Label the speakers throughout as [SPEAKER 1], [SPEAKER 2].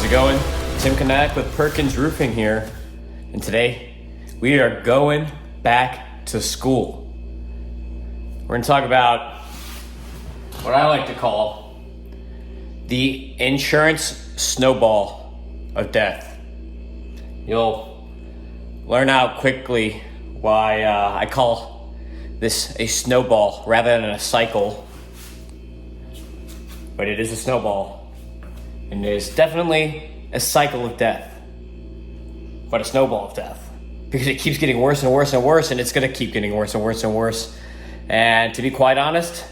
[SPEAKER 1] it going? Tim Kanak with Perkins Roofing here, and today we are going back to school. We're going to talk about what I like to call the insurance snowball of death. You'll learn out quickly why I call this a snowball rather than a cycle, but it is a snowball. And it is definitely a cycle of death, but a snowball of death, because it keeps getting worse and worse and worse, and it's going to keep getting worse and worse and worse. And to be quite honest,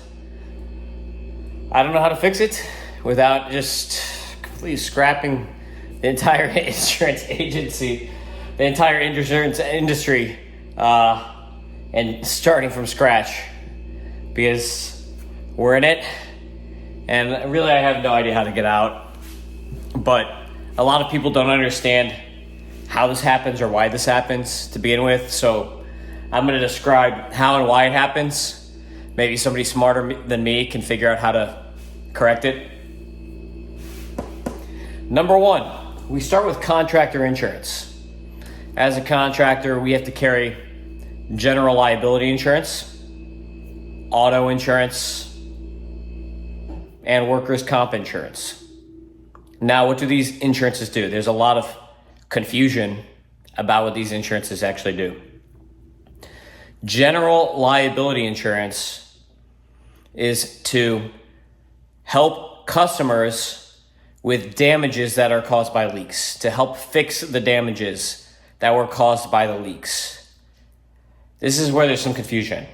[SPEAKER 1] I don't know how to fix it without just completely scrapping the entire insurance agency, the entire insurance industry, and starting from scratch, because we're in it, and really I have no idea how to get out. But a lot of people don't understand how this happens or why this happens to begin with. So I'm going to describe how and why it happens. Maybe somebody smarter than me can figure out how to correct it. Number one, we start with contractor insurance. As a contractor, we have to carry general liability insurance, auto insurance, and workers' comp insurance. Now, what do these insurances do? There's a lot of confusion about what these insurances actually do. General liability insurance is to help customers with damages that are caused by leaks, to help fix the damages that were caused by the leaks. This is where there's some confusion.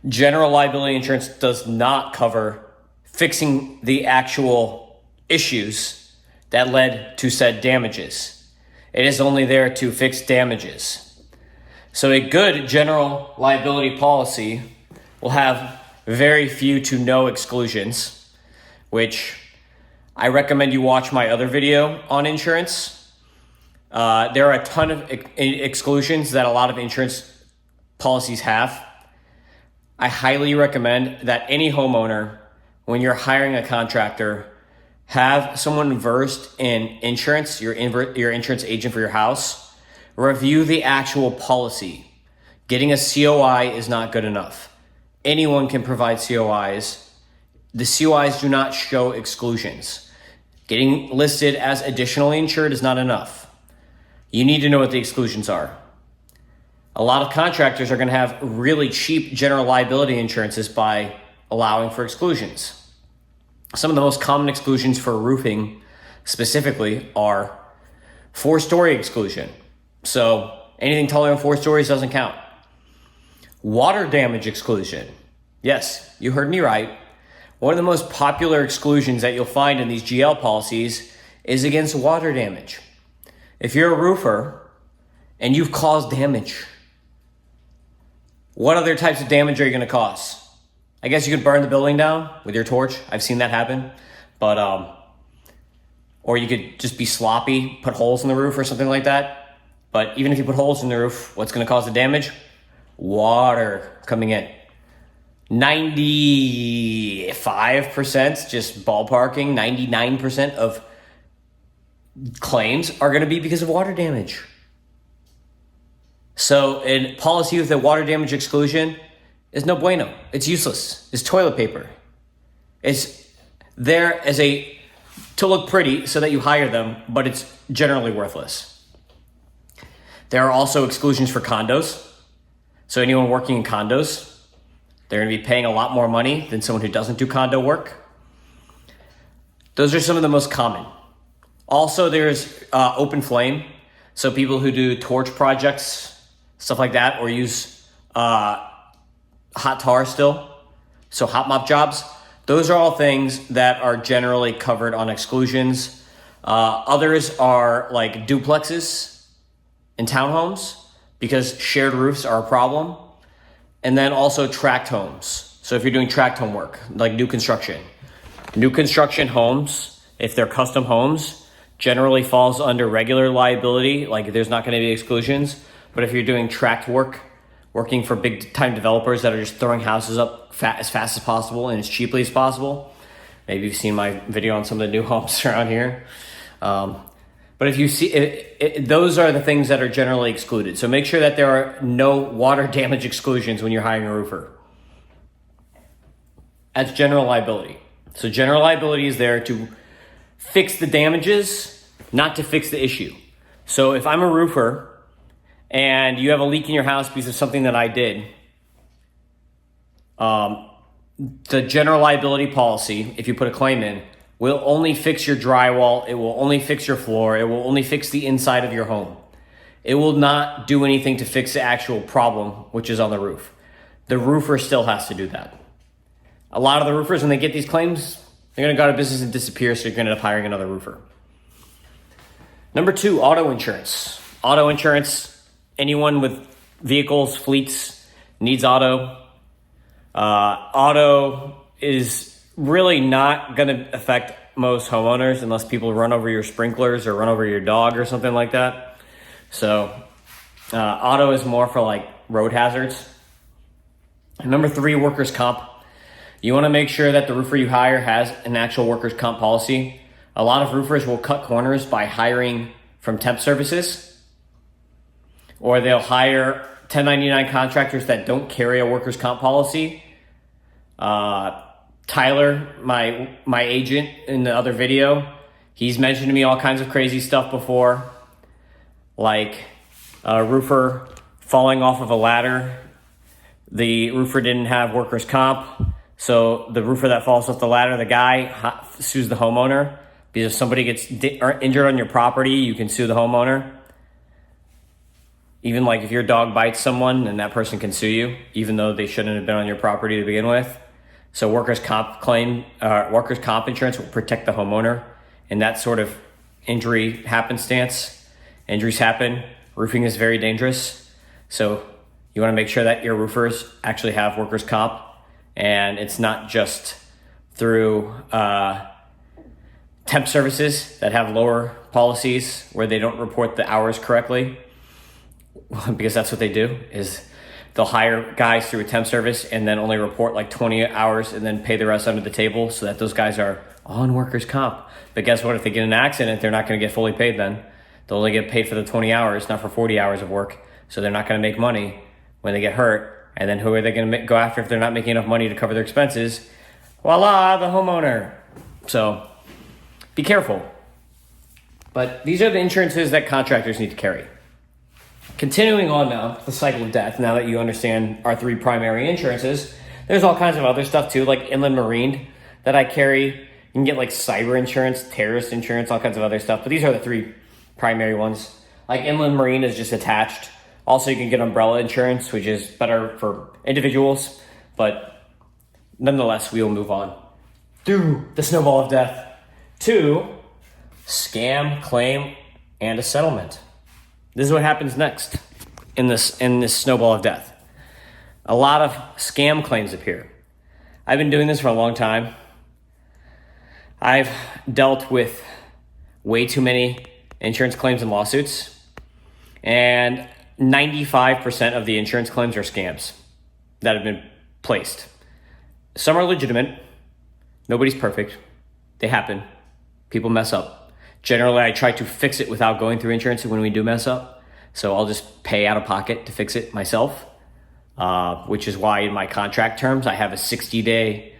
[SPEAKER 1] General liability insurance does not cover fixing the actual issues that led to said damages. It is only there to fix damages. So a good general liability policy will have very few to no exclusions, which I recommend you watch my other video on insurance. There are a ton of exclusions that a lot of insurance policies have. I highly recommend that any homeowner, when you're hiring a contractor, have someone versed in insurance, your insurance agent for your house, review the actual policy. Getting a COI is not good enough. Anyone can provide COIs. The COIs do not show exclusions. Getting listed as additionally insured is not enough. You need to know what the exclusions are. A lot of contractors are going to have really cheap general liability insurances by allowing for exclusions. Some of the most common exclusions for roofing specifically are 4-story exclusion. So anything taller than 4 stories doesn't count. Water damage exclusion. Yes, you heard me right. One of the most popular exclusions that you'll find in these GL policies is against water damage. If you're a roofer and you've caused damage, what other types of damage are you going to cause? I guess you could burn the building down with your torch. I've seen that happen. But, or you could just be sloppy, put holes in the roof or something like that. But even if you put holes in the roof, what's going to cause the damage? Water coming in. 95%, just ballparking, 99% of claims are going to be because of water damage. So a policy with a water damage exclusion is no bueno. It's useless. It's toilet paper. It's there as to look pretty so that you hire them, but it's generally worthless. There are also exclusions for condos. So anyone working in condos, they're going to be paying a lot more money than someone who doesn't do condo work. Those are some of the most common. Also, there's open flame. So people who do torch projects, stuff like that, or use hot tar still, so hot mop jobs, those are all things that are generally covered on exclusions. Others are like duplexes and townhomes, because shared roofs are a problem. And then also tract homes. So if you're doing tract home work, like new construction homes, if they're custom homes, generally falls under regular liability, like there's not going to be exclusions. But if you're doing tract work, working for big time developers that are just throwing houses up as fast as possible and as cheaply as possible, maybe you've seen my video on some of the new homes around here, But if you see, those are the things that are generally excluded. So make sure that there are no water damage exclusions when you're hiring a roofer. That's general liability. So general liability is there to fix the damages, not to fix the issue. So if I'm a roofer and you have a leak in your house because of something that I did, the general liability policy, if you put a claim in, will only fix your drywall. It will only fix your floor. It will only fix the inside of your home. It will not do anything to fix the actual problem, which is on the roof. The roofer still has to do that. A lot of the roofers, when they get these claims, they're going to go out of business and disappear, so you're going to end up hiring another roofer. Number 2, auto insurance. Auto insurance, anyone with vehicles, fleets, needs auto. Auto is really not going to affect most homeowners unless people run over your sprinklers or run over your dog or something like that. So auto is more for like road hazards. And number 3, workers' comp. You want to make sure that the roofer you hire has an actual workers' comp policy. A lot of roofers will cut corners by hiring from temp services, or they'll hire 1099 contractors that don't carry a workers' comp policy. Tyler, my agent in the other video, he's mentioned to me all kinds of crazy stuff before, like a roofer falling off of a ladder. The roofer didn't have workers' comp, so the roofer that falls off the ladder, the guy sues the homeowner, because if somebody gets injured on your property, you can sue the homeowner. Even like if your dog bites someone, and that person can sue you, even though they shouldn't have been on your property to begin with. So workers' comp insurance will protect the homeowner in that sort of injury happenstance. Injuries happen. Roofing is very dangerous. So you want to make sure that your roofers actually have workers' comp, and it's not just through temp services that have lower policies where they don't report the hours correctly, because that's what they do, is they'll hire guys through a temp service and then only report like 20 hours and then pay the rest under the table so that those guys are on workers' comp. But guess what? If they get in an accident, they're not going to get fully paid then. They'll only get paid for the 20 hours, not for 40 hours of work. So they're not going to make money when they get hurt. And then who are they going to go after if they're not making enough money to cover their expenses? Voila, the homeowner. So be careful. But these are the insurances that contractors need to carry. Continuing on now, the cycle of death, now that you understand our 3 primary insurances, there's all kinds of other stuff too, like inland marine that I carry. You can get like cyber insurance, terrorist insurance, all kinds of other stuff. But these are the 3 primary ones. Like inland marine is just attached. Also, you can get umbrella insurance, which is better for individuals. But nonetheless, we will move on through the snowball of death to scam, claim, and a settlement. This is what happens next in this snowball of death. A lot of scam claims appear. I've been doing this for a long time. I've dealt with way too many insurance claims and lawsuits, and 95% of the insurance claims are scams that have been placed. Some are legitimate. Nobody's perfect. They happen. People mess up. Generally, I try to fix it without going through insurance when we do mess up. So I'll just pay out of pocket to fix it myself, which is why in my contract terms, I have a 60-day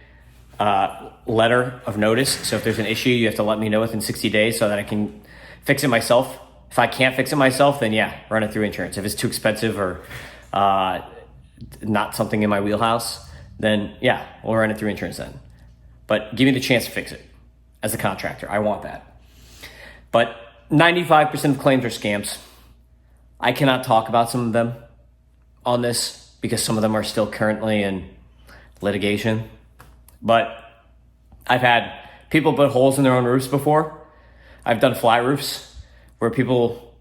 [SPEAKER 1] letter of notice. So if there's an issue, you have to let me know within 60 days so that I can fix it myself. If I can't fix it myself, then yeah, run it through insurance. If it's too expensive or not something in my wheelhouse, then yeah, we'll run it through insurance then. But give me the chance to fix it as a contractor. I want that. But 95% of claims are scams. I cannot talk about some of them on this because some of them are still currently in litigation. But I've had people put holes in their own roofs before. I've done flat roofs where people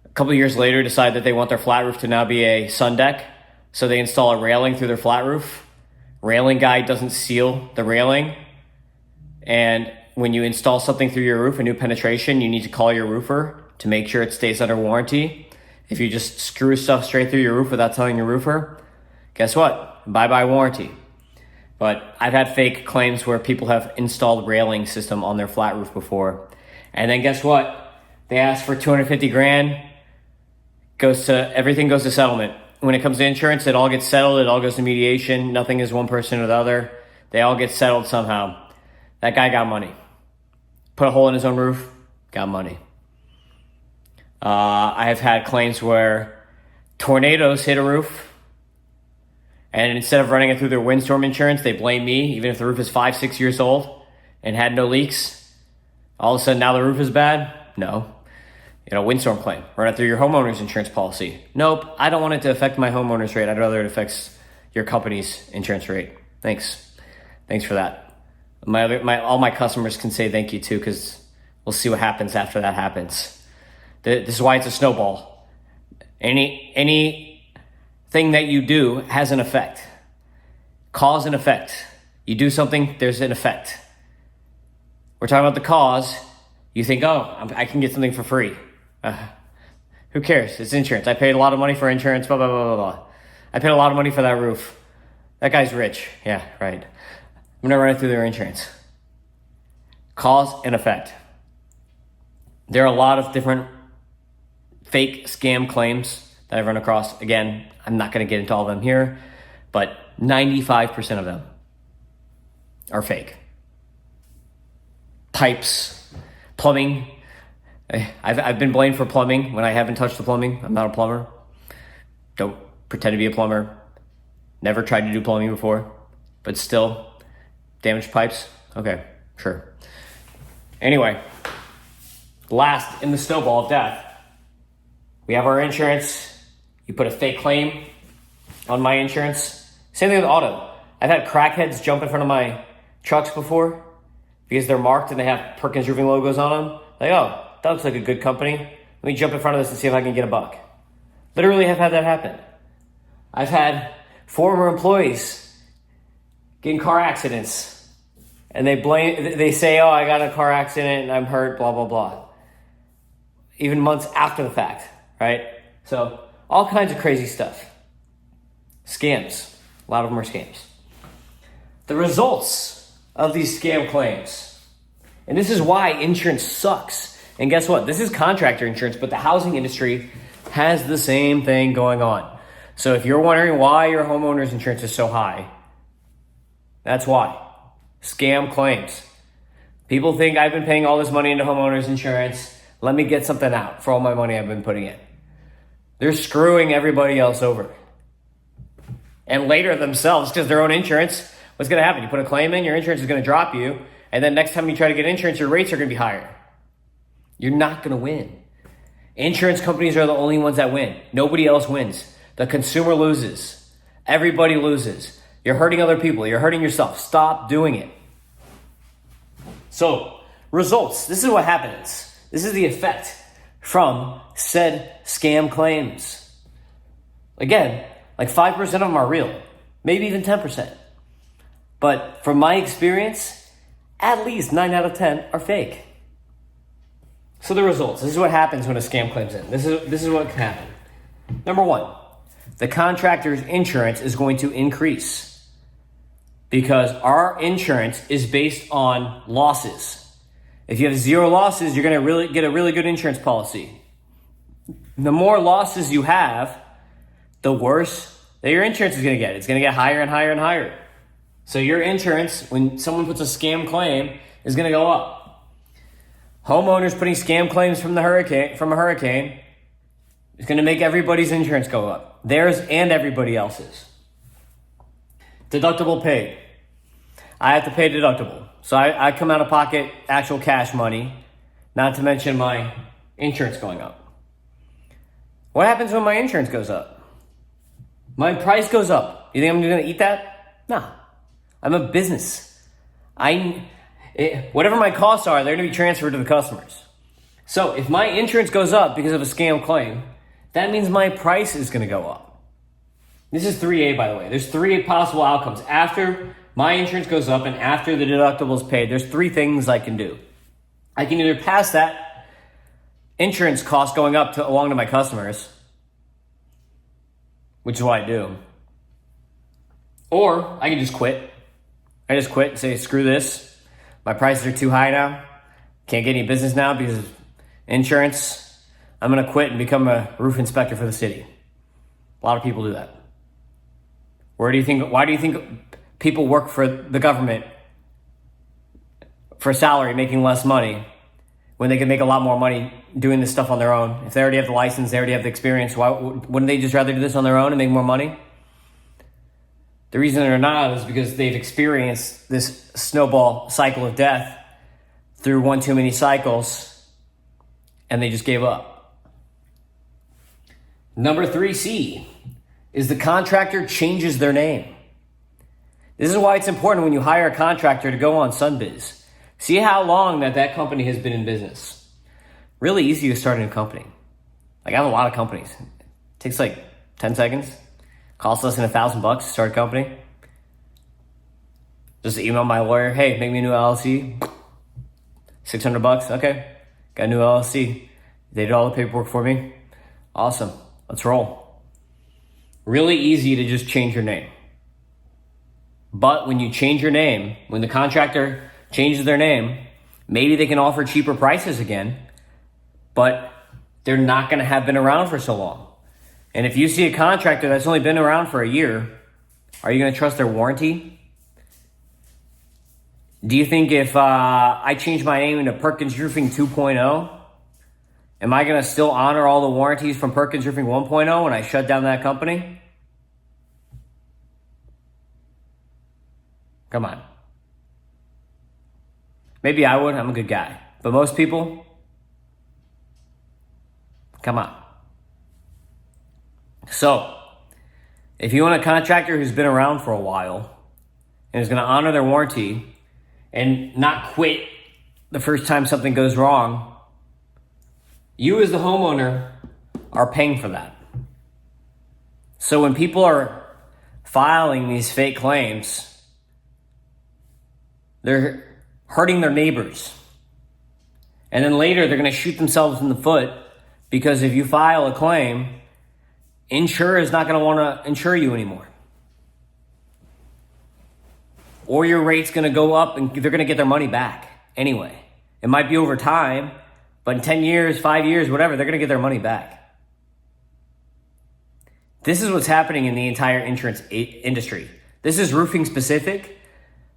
[SPEAKER 1] a couple of years later decide that they want their flat roof to now be a sun deck. So they install a railing through their flat roof. Railing guy doesn't seal the railing. And when you install something through your roof, a new penetration, you need to call your roofer to make sure it stays under warranty. If you just screw stuff straight through your roof without telling your roofer, guess what? Bye-bye warranty. But I've had fake claims where people have installed railing system on their flat roof before. And then guess what? They ask for 250 grand. Everything goes to settlement. When it comes to insurance, it all gets settled. It all goes to mediation. Nothing is one person or the other. They all get settled somehow. That guy got money. Put a hole in his own roof, got money. I have had claims where tornadoes hit a roof, and instead of running it through their windstorm insurance, they blame me, even if the roof is 5-6 years old and had no leaks. All of a sudden now the roof is bad? No. Windstorm claim. Run it through your homeowners insurance policy. Nope, I don't want it to affect my homeowners rate. I'd rather it affects your company's insurance rate. Thanks for that. All my customers can say thank you too, because we'll see what happens after that happens. This is why it's a snowball. Anything that you do has an effect. Cause and effect. You do something, there's an effect. We're talking about the cause. You think, I can get something for free. Who cares? It's insurance. I paid a lot of money for insurance, blah, blah, blah, blah, blah. I paid a lot of money for that roof. That guy's rich. Yeah, right. I'm going to run it through their insurance. Cause and effect. There are a lot of different fake scam claims that I've run across. Again, I'm not going to get into all of them here, but 95% of them are fake. Pipes, plumbing. I've been blamed for plumbing when I haven't touched the plumbing. I'm not a plumber. Don't pretend to be a plumber. Never tried to do plumbing before, but still, damaged pipes? Okay, sure. Anyway, last in the snowball of death, we have our insurance. You put a fake claim on my insurance. Same thing with auto. I've had crackheads jump in front of my trucks before because they're marked and they have Perkins Roofing logos on them. Like, that looks like a good company. Let me jump in front of this and see if I can get a buck. Literally have had that happen. I've had former employees get in car accidents and they say, I got in a car accident and I'm hurt, blah, blah, blah. Even months after the fact, right? So all kinds of crazy stuff. Scams. A lot of them are scams. The results of these scam claims. And this is why insurance sucks. And guess what? This is contractor insurance, but the housing industry has the same thing going on. So if you're wondering why your homeowner's insurance is so high, that's why. Scam claims. People think I've been paying all this money into homeowner's insurance. Let me get something out for all my money I've been putting in. They're screwing everybody else over. And later themselves, because their own insurance, what's going to happen? You put a claim in, your insurance is going to drop you. And then next time you try to get insurance, your rates are going to be higher. You're not going to win. Insurance companies are the only ones that win. Nobody else wins. The consumer loses. Everybody loses. You're hurting other people. You're hurting yourself. Stop doing it. So, results. This is what happens. This is the effect from said scam claims. Again, like 5% of them are real. Maybe even 10%. But from my experience, at least 9 out of 10 are fake. So the results. This is what happens when a scam claims in. This is what can happen. Number one, the contractor's insurance is going to increase because our insurance is based on losses. If you have 0 losses, you're going to really get a really good insurance policy. The more losses you have, the worse that your insurance is going to get. It's going to get higher and higher and higher. So your insurance, when someone puts a scam claim, is going to go up. Homeowners putting scam claims from a hurricane is going to make everybody's insurance go up. Theirs and everybody else's. Deductible paid. I have to pay deductible. So I come out of pocket actual cash money, not to mention my insurance going up. What happens when my insurance goes up? My price goes up. You think I'm going to eat that? No. I'm a business. Whatever my costs are, they're going to be transferred to the customers. So if my insurance goes up because of a scam claim, that means my price is going to go up. This is 3A, by the way. There's 3 possible outcomes. After my insurance goes up and after the deductible is paid, there's 3 things I can do. I can either pass that insurance cost going up along to my customers, which is what I do. Or I can just quit. I just quit and say, screw this. My prices are too high now. Can't get any business now because insurance, I'm going to quit and become a roof inspector for the city. A lot of people do that. Why do you think people work for the government for a salary, making less money, when they can make a lot more money doing this stuff on their own? If they already have the license, they already have the experience, why wouldn't they just rather do this on their own and make more money? The reason they're not is because they've experienced this snowball cycle of death through one too many cycles, and they just gave up. Number 3C is the contractor changes their name. This is why it's important when you hire a contractor to go on Sunbiz. See how long that company has been in business. Really easy to start a new company. Like, I have a lot of companies. It takes like 10 seconds. Costs less than $1,000 to start a company. Just email my lawyer, hey, make me a new LLC. $600, okay. Got a new LLC. They did all the paperwork for me. Awesome, let's roll. Really easy to just change your name. But when you change your name, when the contractor changes their name, maybe they can offer cheaper prices again, but they're not gonna have been around for so long. And if you see a contractor that's only been around for a year, are you going to trust their warranty? Do you think if I change my name into Perkins Roofing 2.0, am I going to still honor all the warranties from Perkins Roofing 1.0 when I shut down that company? Come on. Maybe I would. I'm a good guy. But most people, come on. So, if you want a contractor who's been around for a while and is going to honor their warranty and not quit the first time something goes wrong, you as the homeowner are paying for that. So when people are filing these fake claims, they're hurting their neighbors. And then later they're going to shoot themselves in the foot because if you file a claim, insurer is not going to want to insure you anymore. Or your rate's going to go up and they're going to get their money back anyway. It might be over time, but in 10 years, 5 years, whatever, they're going to get their money back. This is what's happening in the entire insurance industry. This is roofing specific,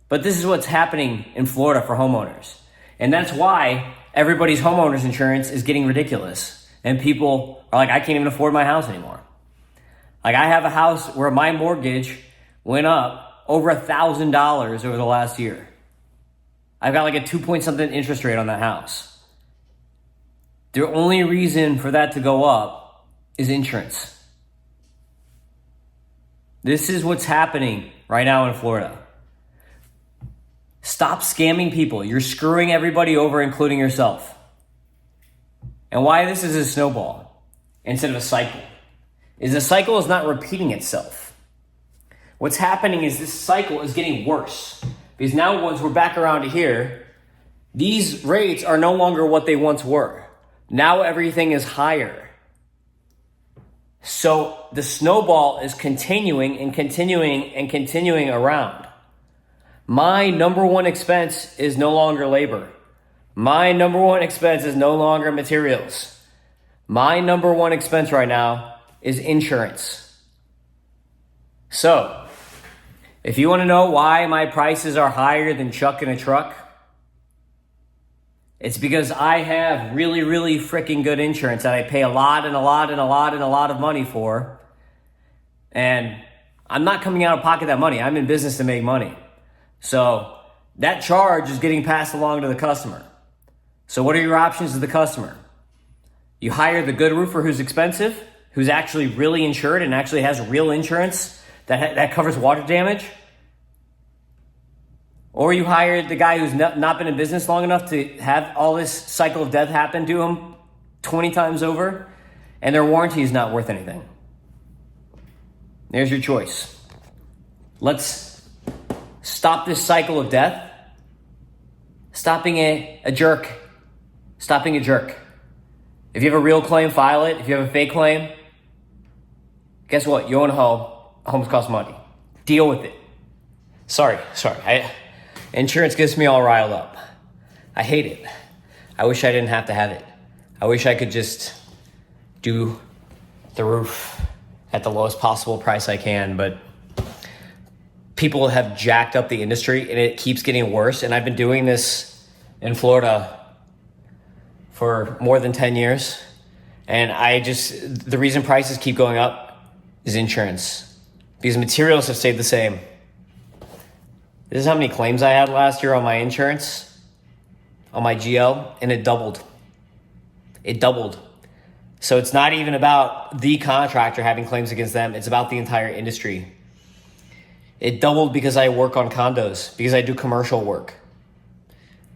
[SPEAKER 1] but this is what's happening in Florida for homeowners. And that's why everybody's homeowners insurance is getting ridiculous. And people are like, I can't even afford my house anymore. Like, I have a house where my mortgage went up over $1,000 over the last year. I've got like a 2-point-something interest rate on that house. The only reason for that to go up is insurance. This is what's happening right now in Florida. Stop scamming people. You're screwing everybody over, including yourself. And why this is a snowball instead of a cycle is the cycle is not repeating itself. What's happening is this cycle is getting worse because now once we're back around to here, these rates are no longer what they once were. Now everything is higher. So the snowball is continuing and continuing and continuing around. My number one expense is no longer labor. My number one expense is no longer materials. My number one expense right now is insurance. So, if you want to know why my prices are higher than Chuck in a truck, it's because I have really, really freaking good insurance that I pay a lot of money for. And I'm not coming out of pocket that money. I'm in business to make money. So that charge is getting passed along to the customer. So what are your options to the customer? You hire the good roofer who's expensive, who's actually really insured and actually has real insurance that covers water damage. Or you hire the guy who's not been in business long enough to have all this cycle of death happen to him 20 times over, and their warranty is not worth anything. There's your choice. Let's stop this cycle of death. Stopping a jerk. Stopping a jerk. If you have a real claim, file it. If you have a fake claim, guess what? You own a home. Homes cost money. Deal with it. Sorry. Insurance gets me all riled up. I hate it. I wish I didn't have to have it. I wish I could just do the roof at the lowest possible price I can, but people have jacked up the industry and it keeps getting worse. And I've been doing this in Florida for more than 10 years. And the reason prices keep going up is insurance, because materials have stayed the same. This is how many claims I had last year on my insurance, on my GL, and it doubled. It doubled. So it's not even about the contractor having claims against them. It's about the entire industry. It doubled because I work on condos, because I do commercial work.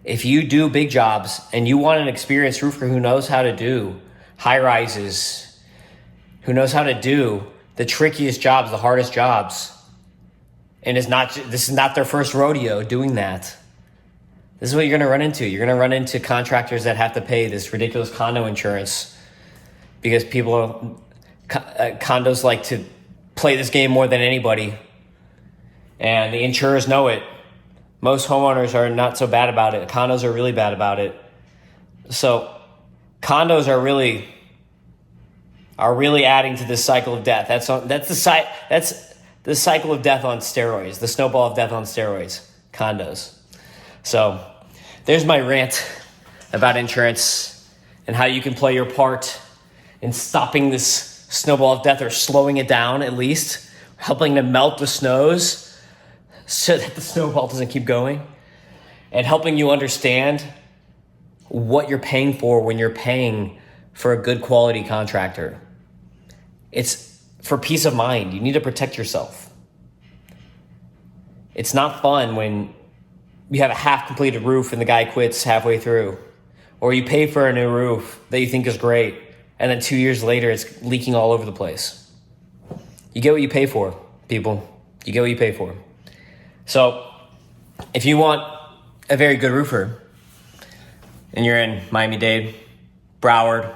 [SPEAKER 1] If you do big jobs and you want an experienced roofer who knows how to do high rises, who knows how to do the trickiest jobs, the hardest jobs, and this is not their first rodeo doing that, this is what you're going to run into. You're going to run into contractors that have to pay this ridiculous condo insurance because condos like to play this game more than anybody, and the insurers know it. Most homeowners are not so bad about it. Condos are really bad about it. So condos are really adding to this cycle of death. That's the cycle of death on steroids, the snowball of death on steroids, condos. So there's my rant about insurance and how you can play your part in stopping this snowball of death, or slowing it down at least, helping to melt the snows so that the snowball doesn't keep going, and helping you understand what you're paying for when you're paying for a good quality contractor. It's for peace of mind. You need to protect yourself. It's not fun when you have a half completed roof and the guy quits halfway through, or you pay for a new roof that you think is great, and then 2 years later it's leaking all over the place. You get what you pay for, people. You get what you pay for. So if you want a very good roofer and you're in Miami-Dade, Broward,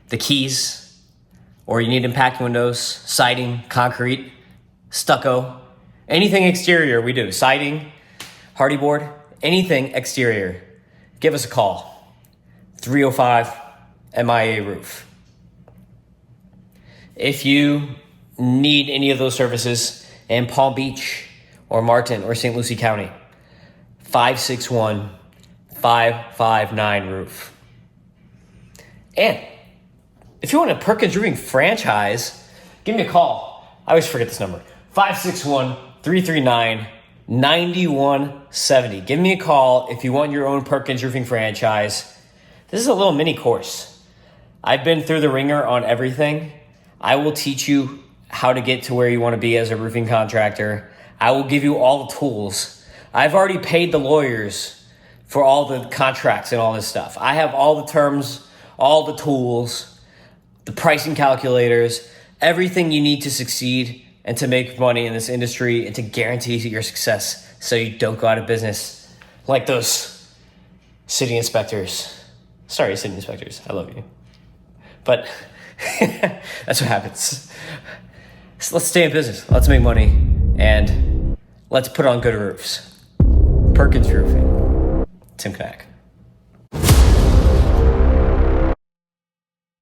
[SPEAKER 1] the Keys, or you need impact windows, siding, concrete, stucco, anything exterior we do, siding, hardy board, anything exterior, give us a call, 305 MIA Roof. If you need any of those services in Palm Beach or Martin or St. Lucie County, 561-559 Roof. And if you want a Perkins Roofing franchise, give me a call. I always forget this number, 561-339-9170. Give me a call if you want your own Perkins Roofing franchise. This is a little mini course. I've been through the ringer on everything. I will teach you how to get to where you want to be as a roofing contractor. I will give you all the tools. I've already paid the lawyers for all the contracts and all this stuff. I have all the terms, all the tools, the pricing calculators, everything you need to succeed and to make money in this industry and to guarantee your success so you don't go out of business like those city inspectors. Sorry, city inspectors. I love you. But that's what happens. So let's stay in business. Let's make money. And let's put on good roofs. Perkins Roofing. Tim Kayak.